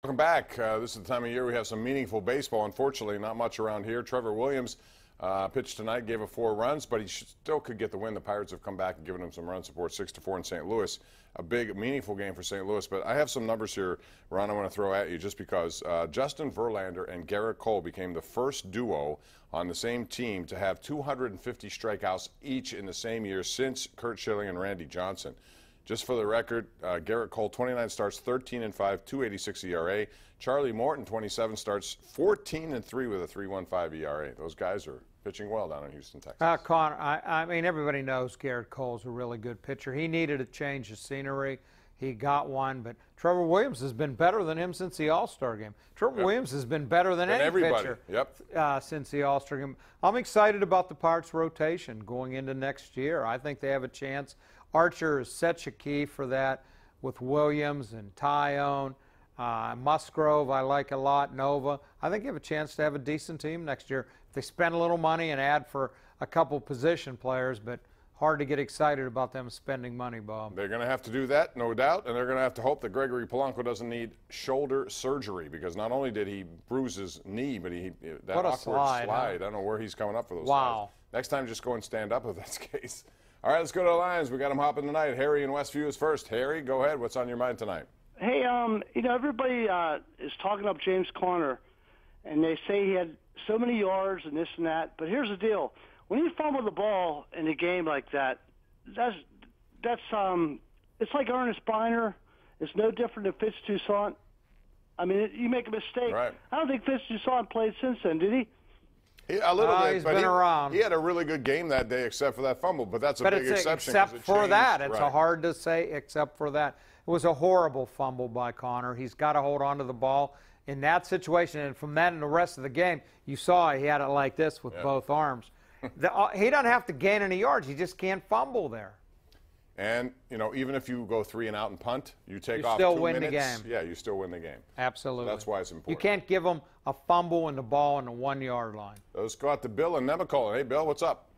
Welcome back. This is the time of year we have some meaningful baseball. Unfortunately, not much around here. Trevor Williams pitched tonight, gave up 4 runs, but he still could get the win. The Pirates have come back and given him some run support, 6-4 in St. Louis. A big, meaningful game for St. Louis. But I have some numbers here, Ron, I want to throw at you just because Justin Verlander and Garrett Cole became the first duo on the same team to have 250 strikeouts each in the same year since Curt Schilling and Randy Johnson. Just for the record, Garrett Cole, 29 starts, 13-5, 2.86 ERA. Charlie Morton, 27 starts, 14-3 with a 3.15 ERA. Those guys are pitching well down in Houston, Texas. Connor, I mean, everybody knows Garrett Cole's a really good pitcher. He needed a change of scenery. He got one, but Trevor Williams has been better than him since the All-Star game. Trevor Williams has been better than any pitcher since the All-Star game. I'm excited about the Pirates' rotation going into next year. I think they have a chance. Archer is such a key for that with Williams and Tyone. Musgrove I like a lot, Nova. I think they have a chance to have a decent team next year. If they spend a little money and add for a couple position players, but hard to get excited about them spending money, Bob. They're going to have to do that, no doubt, and they're going to have to hope that Gregory Polanco doesn't need shoulder surgery because not only did he bruise his knee, but that awkward slide. Huh? I don't know where he's coming up for those slides. Next time, just go and stand up if that's the case. All right, let's go to the lines. We got them hopping tonight. Harry in Westview is first. Harry, go ahead. What's on your mind tonight? Hey, everybody is talking up James Conner, and they say he had so many yards and this and that. But here's the deal: when you fumble the ball in a game like that, it's like Ernest Biner. It's no different than Fitz Toussaint. I mean, you make a mistake. Right. I don't think Fitz Toussaint played since then, did he? A little bit, he's but been around. He had a really good game that day, except for that fumble. But that's a big exception. Except for that, it's hard to say. Except for that, it was a horrible fumble by Conner. He's got to hold on to the ball in that situation, and from that and the rest of the game, you saw he had it like this with both arms. He doesn't have to gain any yards. He just can't fumble there. And, even if you go 3 and out and punt, you take off 2 minutes. You still win the game. Yeah, you still win the game. Absolutely. So that's why it's important. You can't give them a fumble and the ball on the 1-yard line. Let's go out to Bill and Nemacolin. Hey, Bill, what's up?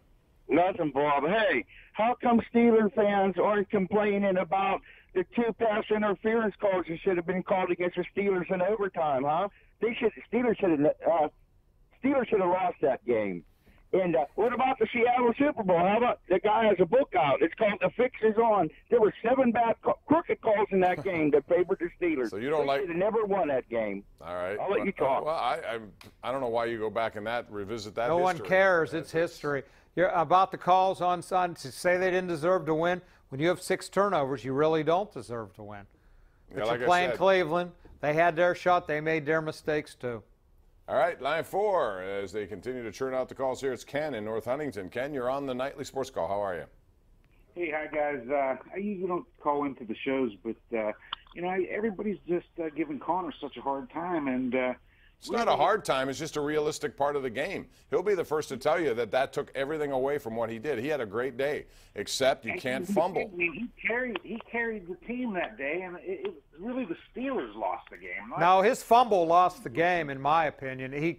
Nothing, Bob. Hey, how come Steelers fans aren't complaining about the 2 pass interference calls that should have been called against the Steelers in overtime, huh? Steelers should have lost that game. And what about the Seattle Super Bowl? How about the guy has a book out? It's called The Fix Is On. There were 7 bad crooked calls in that game that favored the Steelers. So you don't They should have never won that game. All right. I'll let you talk. Well, I don't know why you go back and revisit that. No one cares. It's history. You're about the calls on Sunday to say they didn't deserve to win. When you have 6 turnovers, you really don't deserve to win. But you're playing Cleveland. They had their shot. They made their mistakes too. All right, line 4, as they continue to churn out the calls here, it's Ken in North Huntington. Ken, you're on the Nightly Sports Call. How are you? Hey, hi, guys. I usually don't call into the shows, but, everybody's just giving Conner such a hard time. And it's not a hard time. It's just a realistic part of the game. He'll be the first to tell you that took everything away from what he did. He had a great day, except you can't fumble. I mean, he carried the team that day, and it really the Steelers lost the game. No, his fumble lost the game, in my opinion. He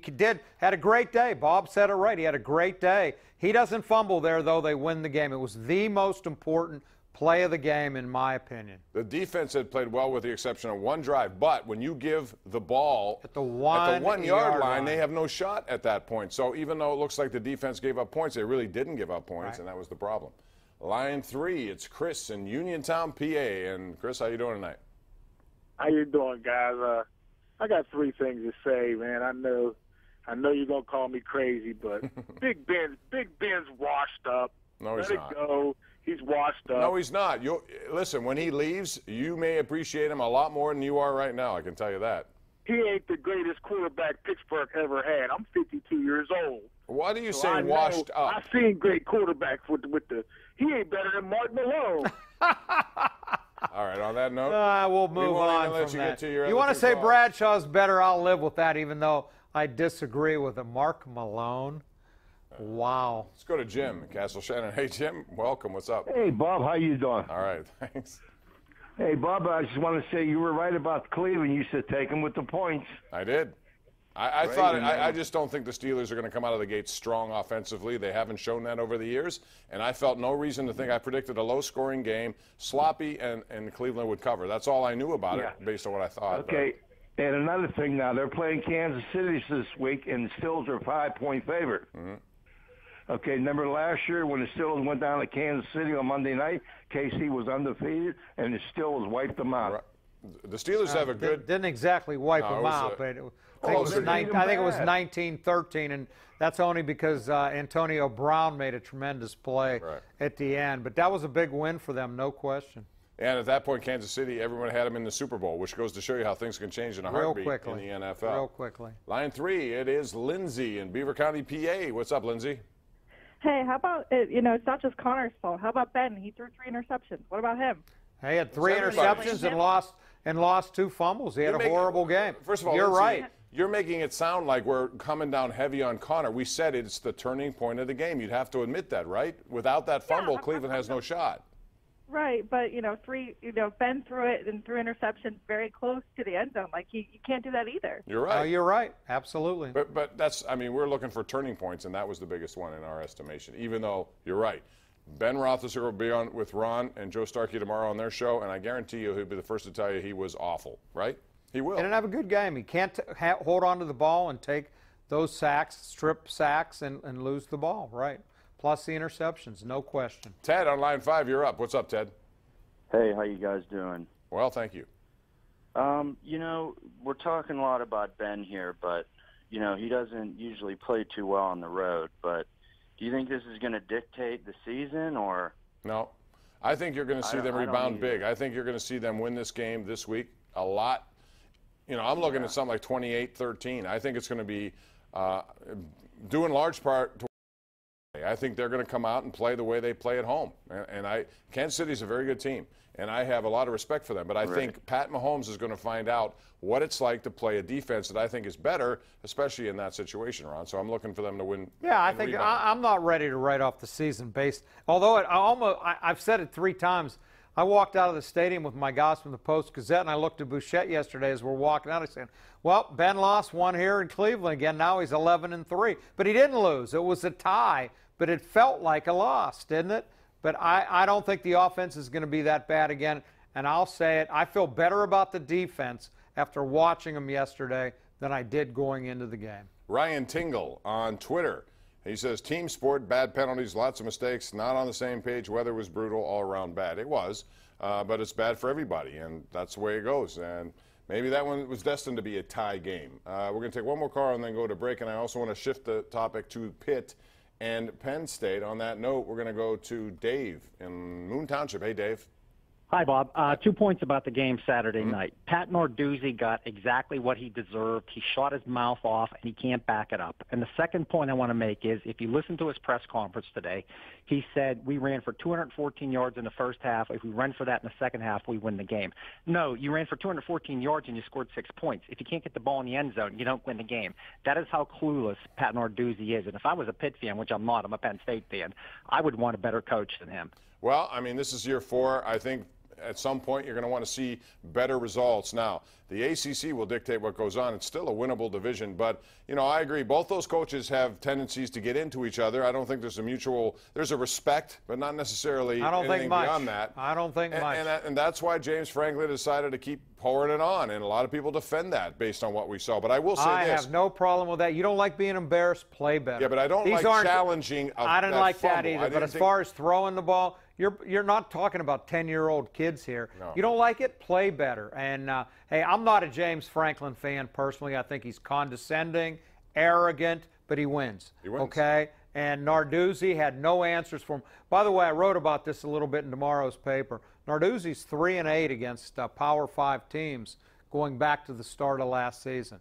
had a great day. Bob said it right. He had a great day. He doesn't fumble there, though. They win the game. It was the most important play of the game, in my opinion. The defense had played well with the exception of 1 drive, but when you give the ball at the 1-yard line, they have no shot at that point. So even though it looks like the defense gave up points, they really didn't give up points, and that was the problem. Line 3, it's Chris in Uniontown, PA. And Chris, how you doing tonight? How you doing, guys? I got 3 things to say, man. I know you're gonna call me crazy, but Big Ben's washed up. No, he's not. Let it go. He's washed up. No, he's not. Listen, when he leaves, you may appreciate him a lot more than you are right now. I can tell you that. He ain't the greatest quarterback Pittsburgh ever had. I'm 52 years old. Why do you say washed up? I've seen great quarterbacks with the. He ain't better than Mark Malone. All right, on that note, we'll move on from that. You want to say calls. Bradshaw's better, I'll live with that, even though I disagree with him. Mark Malone? Wow. Let's go to Jim in Castle Shannon. Hey, Jim, welcome. What's up? Hey, Bob, how you doing? All right, thanks. Hey, Bob, I just want to say you were right about Cleveland. You said take them with the points. I did. I just don't think the Steelers are going to come out of the gate strong offensively. They haven't shown that over the years, and I felt no reason to think. I predicted a low-scoring game, sloppy, and Cleveland would cover. That's all I knew about it based on what I thought. Okay. And another thing now, they're playing Kansas City this week, and the Steelers are a 5-point favorite. Okay, remember last year when the Steelers went down to Kansas City on Monday night, KC was undefeated, and the Steelers wiped them out. Right. The Steelers have a good... Didn't exactly wipe them out, but I think it was 19-13, and that's only because Antonio Brown made a tremendous play at the end. But that was a big win for them, no question. And at that point, Kansas City, everyone had them in the Super Bowl, which goes to show you how things can change in a heartbeat in the NFL. Real quickly. Line 3, it is Lindsay in Beaver County, PA. What's up, Lindsay? Hey, how about, it's not just Connor's fault. How about Ben? He threw 3 interceptions. What about him? He had 3 interceptions and lost 2 fumbles. He had a horrible game. First of all, you're Lindsay, right. You're making it sound like we're coming down heavy on Connor. We said it's the turning point of the game. You'd have to admit that, right? Without that fumble, Cleveland has no shot. Right, but Ben threw it and 3 interceptions very close to the end zone. Like you can't do that either. You're right. Oh, you're right. Absolutely. But that's, I mean, we're looking for turning points, and that was the biggest one in our estimation. Even though you're right, Ben Roethlisberger will be on with Ron and Joe Starkey tomorrow on their show, and I guarantee you he'll be the first to tell you he was awful. Right? He will. He didn't have a good game. He can't hold on to the ball and take those sacks, strip sacks, and lose the ball. Right. Plus the interceptions, no question. Ted on line 5, you're up. What's up, Ted? Hey, how you guys doing? Well, thank you. We're talking a lot about Ben here, but, he doesn't usually play too well on the road. But do you think this is going to dictate the season or? No. I think you're going to see them rebound big. I think you're going to see them win this game this week a lot. I'm looking at something like 28-13. I think it's going to be due in large part to I think they're going to come out and play the way they play at home. And Kansas City's a very good team, and I have a lot of respect for them. But I think Pat Mahomes is going to find out what it's like to play a defense that I think is better, especially in that situation, Ron. So I'm looking for them to win. Yeah, I think I'm not ready to write off the season based. Although I've said it 3 times. I walked out of the stadium with my guys from the Post-Gazette, and I looked at Bouchette yesterday as we're walking out. I said, well, Ben lost 1 here in Cleveland again. Now he's 11-3. But he didn't lose. It was a tie, but it felt like a loss, didn't it? But I don't think the offense is going to be that bad again. And I'll say it, I feel better about the defense after watching them yesterday than I did going into the game. Ryan Tingle on Twitter. He says, team sport, bad penalties, lots of mistakes, not on the same page. Weather was brutal, all around bad. It was, but it's bad for everybody, and that's the way it goes. And maybe that one was destined to be a tie game. We're going to take one more call and then go to break, and I also want to shift the topic to Pitt and Penn State. On that note, we're going to go to Dave in Moon Township. Hey, Dave. Hi, Bob. 2 points about the game Saturday night. Pat Narduzzi got exactly what he deserved. He shot his mouth off, and he can't back it up. And the second point I want to make is if you listen to his press conference today, he said we ran for 214 yards in the first half. If we run for that in the second half, we win the game. No, you ran for 214 yards and you scored 6 points. If you can't get the ball in the end zone, you don't win the game. That is how clueless Pat Narduzzi is. And if I was a Pitt fan, which I'm not, I'm a Penn State fan, I would want a better coach than him. Well, I mean, this is year 4. I think at some point you're going to want to see better results. Now, the ACC will dictate what goes on. It's still a winnable division, but, I agree. Both those coaches have tendencies to get into each other. I don't think there's a respect, but not necessarily anything beyond that. I don't think much. And that's why James Franklin decided to keep pouring it on, and a lot of people defend that based on what we saw. But I will say I have no problem with that. You don't like being embarrassed, play better. Yeah, but I don't like challenging I didn't like that either. But as far as throwing the ball, you're not talking about 10-year-old kids here. No. You don't like it, play better. And, hey, I'm not a James Franklin fan personally. I think he's condescending, arrogant, but he wins. He wins. Okay? And Narduzzi had no answers for him. By the way, I wrote about this a little bit in tomorrow's paper. Narduzzi's 3-8 against Power 5 teams going back to the start of last season.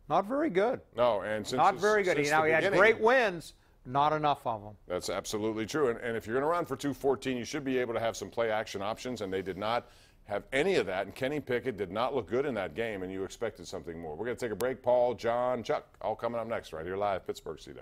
Not very good. No, and since not very good. He had great wins. Not enough of them. That's absolutely true. And if you're going to run for 214, you should be able to have some play action options, and they did not have any of that. And Kenny Pickett did not look good in that game, and you expected something more. We're going to take a break. Paul, John, Chuck, all coming up next right here live, Pittsburgh CW.